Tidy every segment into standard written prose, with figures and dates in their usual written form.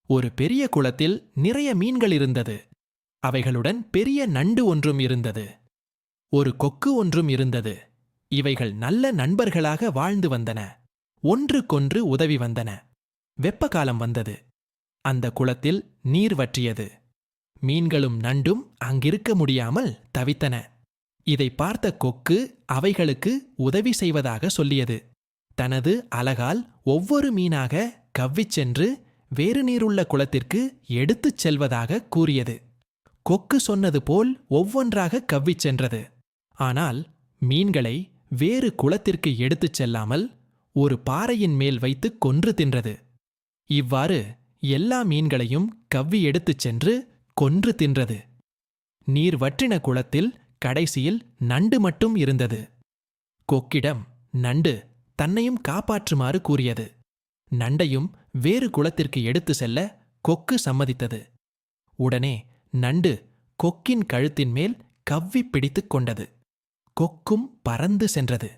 ஒரு பெரிய குளத்தில் நிறைய மீன்கள் இருந்தது. அவைகளுடன் பெரிய நண்டு ஒன்றும் இருந்தது. ஒரு கொக்கு ஒன்றும் இருந்தது. இவைகள் நல்ல நண்பர்களாக வாழ்ந்து வந்தன. ஒன்றுக்கொன்று உதவி வந்தன. வெப்பகாலம் வந்தது. அந்த குளத்தில் நீர் வற்றியது. மீன்களும் நண்டும் அங்கிருக்க முடியாமல் தவித்தன. இதை பார்த்த கொக்கு அவைகளுக்கு உதவி செய்வதாக சொல்லியது. தனது அலகால் ஒவ்வொரு மீனாக கவ்விச் சென்று வேறு நீருள்ள குளத்திற்கு எடுத்துச் செல்வதாக கூறியது. கொக்கு சொன்னது போல் ஒவ்வொன்றாக கவ்விச் சென்றது. ஆனால் மீன்களை வேறு குளத்திற்கு எடுத்துச் செல்லாமல் ஒரு பாறையின் மேல் வைத்து கொன்று தின்றது. இவ்வாறு எல்லா மீன்களையும் கவ்வி எடுத்துச் சென்று கொன்று தின்றது. நீர் வற்றின குளத்தில் கடைசியில் நண்டு மட்டும் இருந்தது. கொக்கிடம் நண்டு தன்னையும் காப்பாற்றுமாறு கூறியது. நண்டையும் வேறு குளத்திற்கு எடுத்து செல்ல கொக்கு சம்மதித்தது. உடனே நண்டு கொக்கின் கழுத்தின் மேல் கவ்வி பிடித்துக் கொண்டது. கொக்கும் பறந்து சென்றது.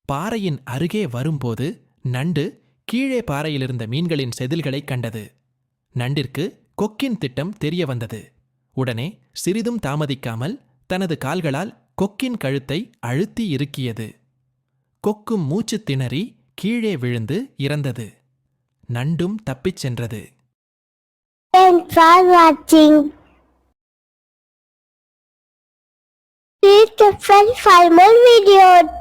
பாறையின் அருகே வரும்போது நண்டு கீழே பாறையிலிருந்த மீன்களின் செதில்களைக் கண்டது. நண்டிற்கு கொக்கின் திட்டம் தெரிய வந்தது. உடனே சிறிதும் தாமதிக்காமல் தனது கால்களால் கொக்கின் கழுத்தை அழுத்தி இறுக்கியது. கொக்கும் மூச்சு திணறி கீழே விழுந்து இறந்தது. நண்டும் தப்பிச் சென்றது. Thanks for watching. Please subscribe for more videos.